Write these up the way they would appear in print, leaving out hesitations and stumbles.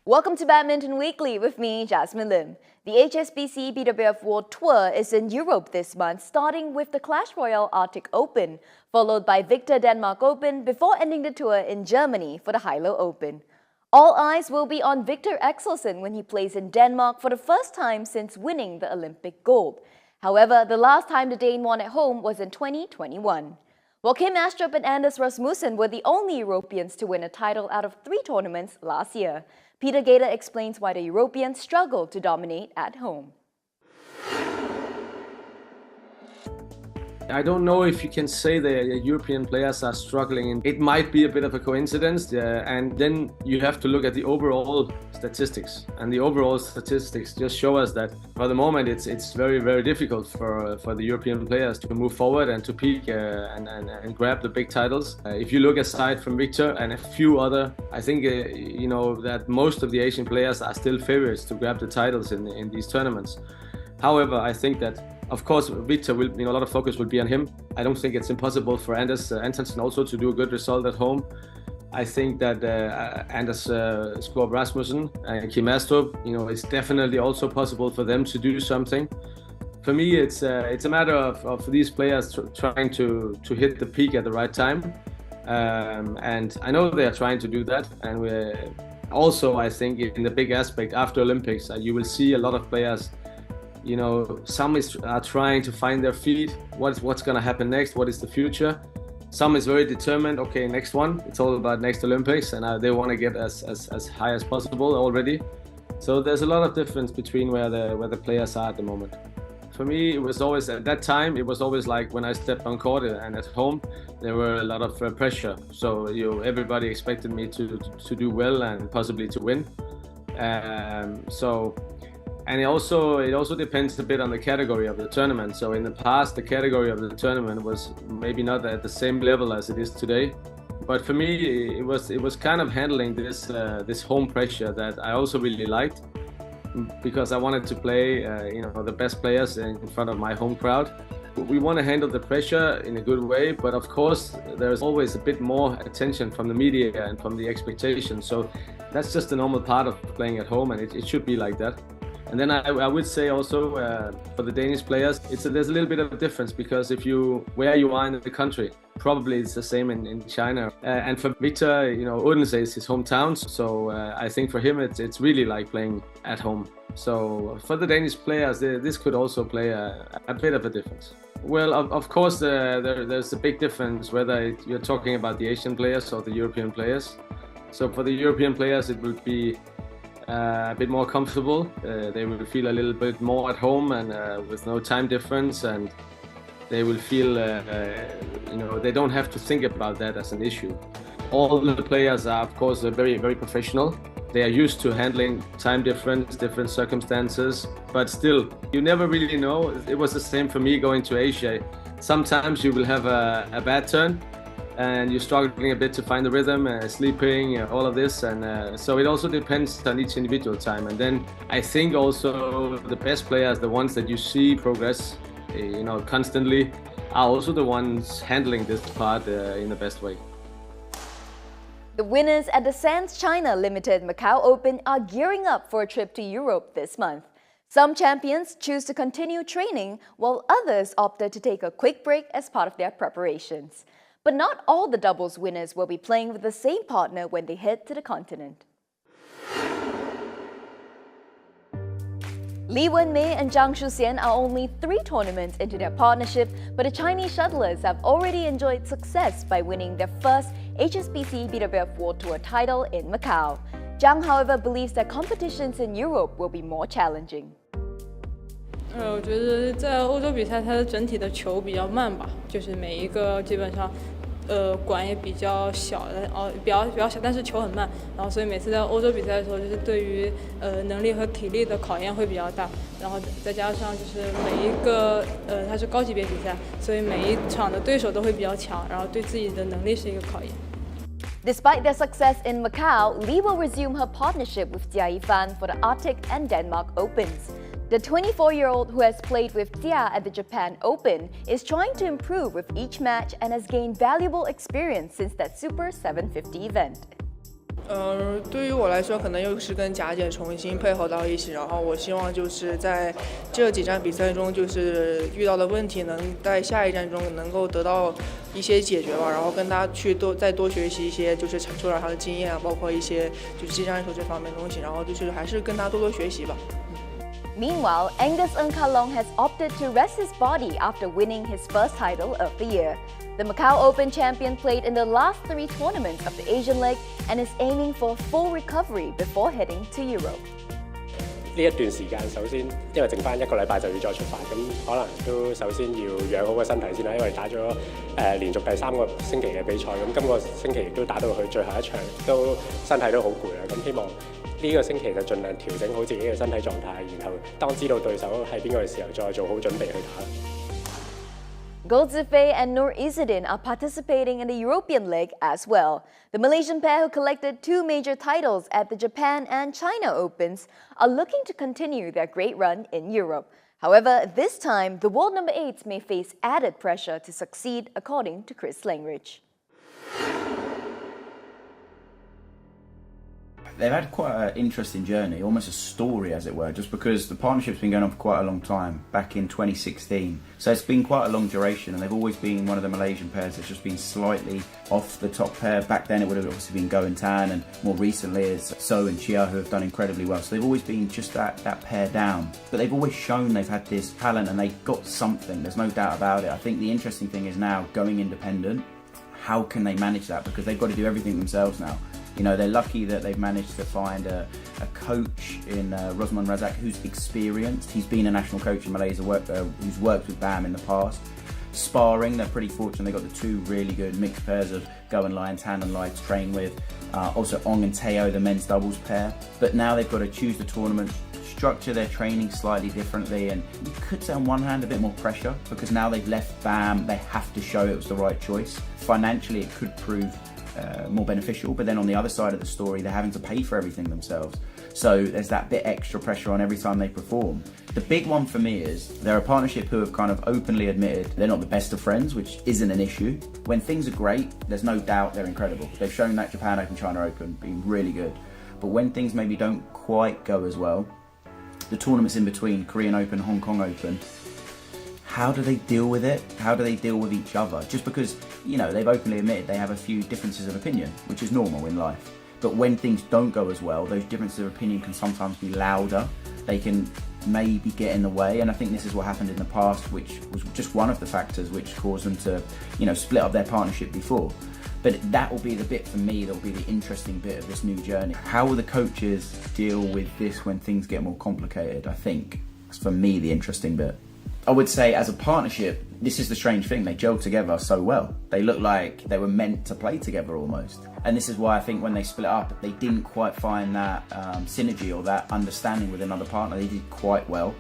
Welcome to Badminton Weekly with me, Jasmine Lim. The HSBC BWF World Tour is in Europe this month, starting with the Clash Royale Arctic Open, followed by Victor Denmark Open before ending the tour in Germany for the Hilo Open. All eyes will be on Victor Axelsen when he plays in Denmark for the first time since winning the Olympic gold. However, the last time the Dane won at home was in 2021. While Kim Astrup and Anders Rasmussen were the only Europeans to win a title out of 3 tournaments last year. Peter Gator explains why the Europeans struggled to dominate at home. I don't know if you can say the European players are struggling. It might be a bit of a coincidence, and then you have to look at the overall statistics. And the overall statistics just show us that for the moment it's very, very difficult for the European players to move forward and to peak and grab the big titles. If you look aside from Victor and a few other, I think that most of the Asian players are still favorites to grab the titles in these tournaments. However, I think that of course, Victor will, a lot of focus will be on him. I don't think it's impossible for Anders Antonsen also to do a good result at home. I think that Anders Skov Rasmussen and Kim Astrup, it's definitely also possible for them to do something. For me, it's a matter of these players trying to hit the peak at the right time, and I know they are trying to do that. And also, I think in the big aspect after Olympics, you will see a lot of players. Some are trying to find their feet. What's going to happen next? What is the future? Some is very determined. Okay, next one. It's all about next Olympics, and they want to get as high as possible already. So there's a lot of difference between where the players are at the moment. For me, it was always at that time. It was always like when I stepped on court and at home, there were a lot of pressure. So everybody expected me to do well and possibly to win. And it also depends a bit on the category of the tournament. So in the past, the category of the tournament was maybe not at the same level as it is today. But for me, it was kind of handling this home pressure that I also really liked, because I wanted to play the best players in front of my home crowd. We want to handle the pressure in a good way, but of course there's always a bit more attention from the media and from the expectations. So that's just a normal part of playing at home, and it should be like that. And then I would say also for the Danish players, there's a little bit of a difference, because where you are in the country, probably it's the same in China. And for Victor, Odense is his hometown, so I think for him it's really like playing at home. So for the Danish players, this could also play a bit of a difference. Well, of course, there's a big difference whether you're talking about the Asian players or the European players. So for the European players, it would be a bit more comfortable. They will feel a little bit more at home and with no time difference, and they will feel they don't have to think about that as an issue. All the players are, of course, very, very professional. They are used to handling time difference, different circumstances, but still, you never really know. It was the same for me going to Asia. Sometimes you will have a bad turn, and you're struggling a bit to find the rhythm, sleeping, all of this, and so it also depends on each individual time. And then I think also the best players, the ones that you see progress, constantly, are also the ones handling this part in the best way. The winners at the Sands China Limited Macau Open are gearing up for a trip to Europe this month. Some champions choose to continue training, while others opted to take a quick break as part of their preparations. But not all the doubles winners will be playing with the same partner when they head to the continent. Li Wenmei and Zhang Shuxian are only 3 tournaments into their partnership, but the Chinese shuttlers have already enjoyed success by winning their first HSBC BWF World Tour title in Macau. Zhang, however, believes that competitions in Europe will be more challenging. 我觉得在欧洲比赛，它的整体的球比较慢吧，就是每一个基本上，管也比较小的，比较小，但是球很慢，然后所以每次在欧洲比赛的时候，就是对于能力和体力的考验会比较大，然后再加上就是每一个它是高级别比赛，所以每一场的对手都会比较强，然后对自己的能力是一个考验。 Despite their success in Macau, Li will resume her partnership with Jia Yifan for the Arctic and Denmark Opens. The 24-year-old who has played with Jia at the Japan Open is trying to improve with each match and has gained valuable experience since that Super 750 event. 对于我来说，可能又是跟贾姐重新配合到一起，然后我希望就是在这几站比赛中，就是遇到的问题能在下一站中能够得到一些解决吧，然后跟他去再多学习一些，就是抽点他的经验啊，包括一些就是技战术这方面的东西，然后就是还是跟他多学习吧。Meanwhile, Angus Ng-Kalong has opted to rest his body after winning his first title of the year. The Macau Open champion played in the last 3 tournaments of the Asian leg and is aiming for full recovery before heading to Europe. 呢一段時間，首先因為剩翻1個禮拜就要再出發，咁可能都首先要養好個身體先啦。因為打咗連續第3個星期嘅比賽，咁今個星期亦都打到佢最後一場，都身體都好攰啦。咁希望呢個星期就盡量調整好自己嘅身體狀態，然後當知道對手係邊個嘅時候，再做好準備去打。Goh Zifei and Nur Izzadin are participating in the European leg as well. The Malaysian pair who collected 2 major titles at the Japan and China Opens are looking to continue their great run in Europe. However, this time, the world number 8s may face added pressure to succeed, according to Chris Langridge. They've had quite an interesting journey, almost a story as it were, just because the partnership's been going on for quite a long time, back in 2016. So it's been quite a long duration, and they've always been one of the Malaysian pairs that's just been slightly off the top pair. Back then it would have obviously been Go and Tan, and more recently it's So and Chia, who have done incredibly well. So they've always been just that pair down. But they've always shown they've had this talent and they've got something, there's no doubt about it. I think the interesting thing is now going independent. How can they manage that? Because they've got to do everything themselves now. You know, they're lucky that they've managed to find a coach in Rosman Razak who's experienced. He's been a national coach in Malaysia, who's worked with BAM in the past. Sparring, they're pretty fortunate. They've got the 2 really good mixed pairs of Go and Lai and Tan and Lai to train with. Also Ong and Teo, the men's doubles pair. But now they've got to choose the tournament, structure their training slightly differently, and you could say on one hand a bit more pressure because now they've left BAM, they have to show it was the right choice. Financially it could prove more beneficial, but then on the other side of the story they're having to pay for everything themselves, so there's that bit extra pressure on every time they perform. The big one for me is they're a partnership who have kind of openly admitted they're not the best of friends, which isn't an issue. When things are great, there's no doubt they're incredible. They've shown that Japan Open, China Open being really good, but when things maybe don't quite go as well, the tournaments in between, Korean Open, Hong Kong Open, how do they deal with it? How do they deal with each other? Just because, you know, they've openly admitted they have a few differences of opinion, which is normal in life. But when things don't go as well, those differences of opinion can sometimes be louder. They can maybe get in the way, and I think this is what happened in the past, which was just one of the factors which caused them to, you know, split up their partnership before. But that will be the bit for me, that will be the interesting bit of this new journey. How will the coaches deal with this when things get more complicated? I think it's, for me, the interesting bit. I would say as a partnership, this is the strange thing, they gel together so well. They look like they were meant to play together almost. And this is why I think when they split up, they didn't quite find that synergy or that understanding with another partner. They did quite well,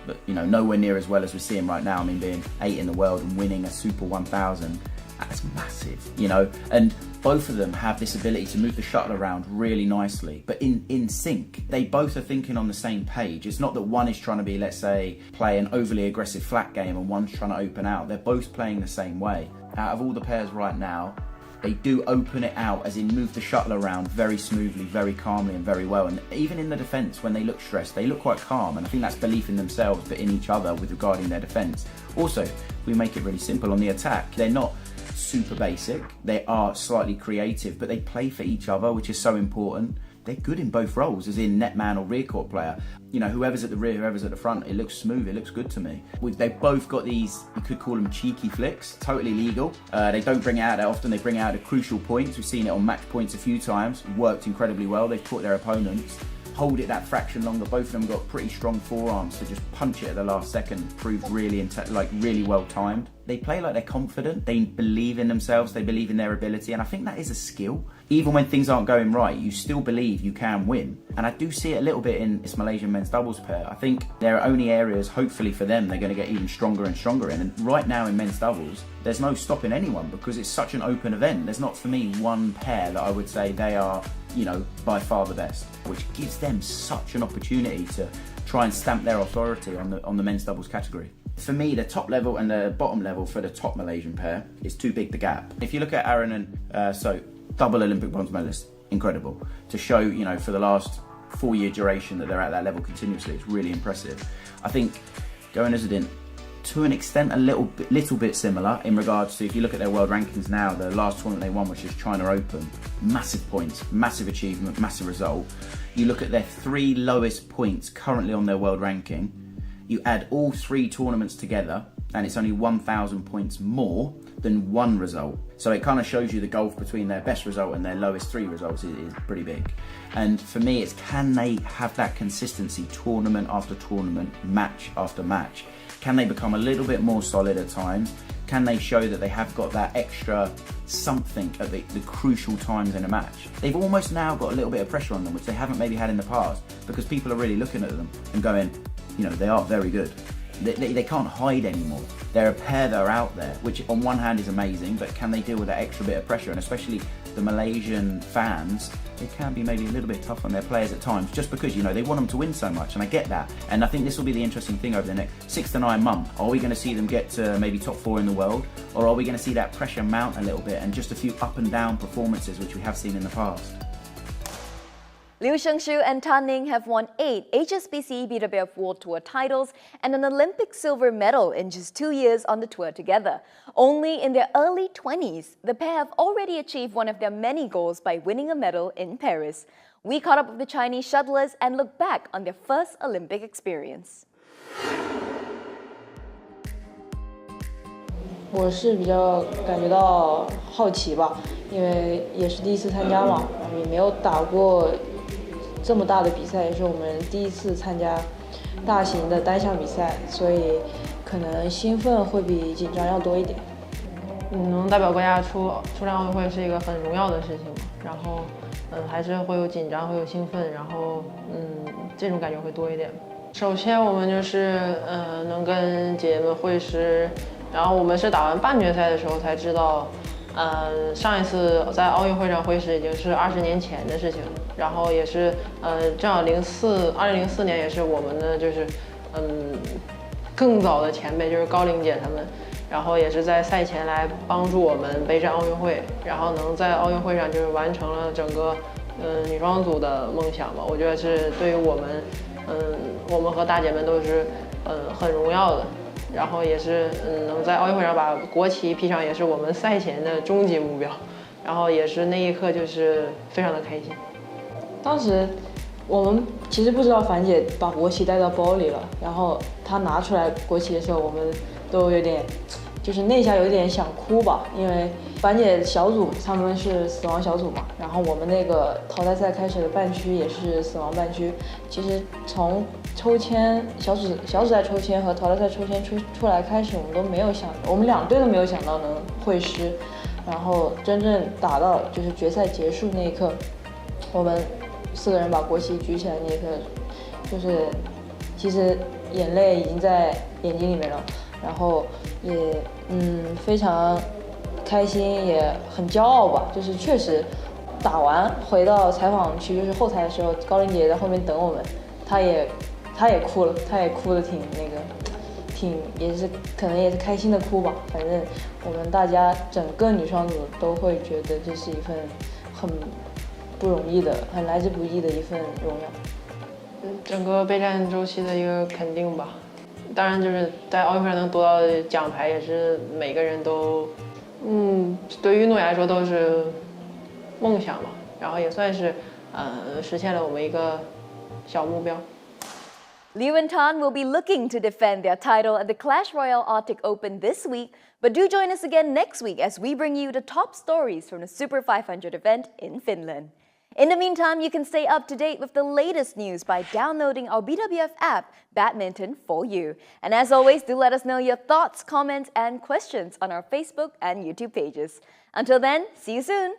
but you know, nowhere near as well as we're seeing right now. I mean, being 8 in the world and winning a Super 1000, that's massive, you know. And both of them have this ability to move the shuttle around really nicely, but in sync. They both are thinking on the same page. It's not that one is trying to be, let's say, play an overly aggressive flat game and one's trying to open out. They're both playing the same way. Out of all the pairs right now, they do open it out, as in move the shuttle around very smoothly, very calmly and very well. And even in the defence, when they look stressed, they look quite calm. And I think that's belief in themselves, but in each other with regarding their defence. Also, if we make it really simple on the attack, they're not super basic. They are slightly creative, but they play for each other, which is so important. They're good in both roles, as in netman or rear court player. You know, whoever's at the rear, whoever's at the front, it looks smooth, it looks good to me. They've both got these, you could call them cheeky flicks, totally legal. They don't bring it out that often, they bring it out at crucial points. We've seen it on match points a few times, worked incredibly well. They've caught their opponents, hold it that fraction longer. Both of them got pretty strong forearms to just punch it at the last second, proved really, really well timed. They play like they're confident, they believe in themselves, they believe in their ability, and I think that is a skill. Even when things aren't going right, you still believe you can win. And I do see it a little bit in this Malaysian men's doubles pair. I think there are only areas, hopefully for them, they're going to get even stronger and stronger in. And right now in men's doubles, there's no stopping anyone because it's such an open event. There's not, for me, one pair that I would say they are, you know, by far the best, which gives them such an opportunity to try and stamp their authority on the men's doubles category. For me, the top level and the bottom level for the top Malaysian pair is too big the gap. If you look at Aaron and So, double Olympic bronze medalist, incredible. To show, you know, for the last 4-year duration that they're at that level continuously, it's really impressive. I think TotalEnergies, to an extent, a little bit similar in regards to, if you look at their world rankings now, the last tournament they won, which is China Open, massive points, massive achievement, massive result. You look at their 3 lowest points currently on their world ranking, you add all 3 tournaments together, and it's only 1,000 points more than one result. So it kind of shows you the gulf between their best result and their lowest 3 results is pretty big. And for me, it's can they have that consistency tournament after tournament, match after match? Can they become a little bit more solid at times? Can they show that they have got that extra something at the crucial times in a match? They've almost now got a little bit of pressure on them, which they haven't maybe had in the past, because people are really looking at them and going, you know, they are very good. They can't hide anymore. They're a pair that are out there, which on one hand is amazing, but can they deal with that extra bit of pressure? And especially the Malaysian fans, they can be maybe a little bit tough on their players at times, just because, you know, they want them to win so much, and I get that. And I think this will be the interesting thing over the next 6 to 9 months. Are we going to see them get to maybe top 4 in the world, or are we going to see that pressure mount a little bit and just a few up and down performances, which we have seen in the past? Liu Shengshu and Ning have won 8 HSBC BWF World Tour titles and an Olympic silver medal in just 2 years on the tour together. Only in their early 20s, the pair have already achieved one of their many goals by winning a medal in Paris. We caught up with the Chinese shuttlers and looked back on their first Olympic experience. 我是比较感觉到好奇吧，因为也是第一次参加嘛，也没有打过这么大的比赛，也是我们第一次参加大型的单项比赛，所以可能兴奋会比紧张要多一点。能代表国家出战奥运会是一个很荣耀的事情嘛，然后还是会有紧张，会有兴奋，然后这种感觉会多一点。首先我们就是能跟姐姐们会师，然后我们是打完半决赛的时候才知道，上一次在奥运会上会师已经是20年前的事情了，然后也是正好2004年也是我们的就是更早的前辈就是高玲姐他们，然后也是在赛前来帮助我们备战奥运会，然后能在奥运会上就是完成了整个女双组的梦想吧，我觉得是对于我们和大姐们都是很荣耀的。然后也是能在奥运会上把国旗披上，也是我们赛前的终极目标。然后也是那一刻就是非常的开心。当时我们其实不知道樊姐把国旗带到包里了，然后她拿出来国旗的时候，我们都有点就是内下有一点想哭吧，因为樊姐小组他们是死亡小组嘛，然后我们那个淘汰赛开始的半区也是死亡半区。其实从抽签小组赛抽签和淘汰赛抽签出来开始，我们都没有想，我们2队都没有想到能会师，然后真正打到就是决赛结束那一刻，我们4个人把国旗举起来那一刻，就是其实眼泪已经在眼睛里面了，然后也非常开心，也很骄傲吧，就是确实打完回到采访区就是后台的时候，高玲姐在后面等我们，她也哭了，她也哭得挺也是可能也是开心的哭吧，反正我们大家整个女双组都会觉得这是一份很不容易的、很来之不易的一份荣耀。整个备战周期的一个肯定吧。当然就是在奥运会上能夺到的奖牌，也是每个人都，对于运动员来说都是梦想嘛。然后也算是实现了我们一个小目标。Liu and Tan will be looking to defend their title at the Clash Royale Arctic Open this week, but do join us again next week as we bring you the top stories from the Super 500 event in Finland. In the meantime, you can stay up to date with the latest news by downloading our BWF app, Badminton for You. And as always, do let us know your thoughts, comments, and questions on our Facebook and YouTube pages. Until then, see you soon!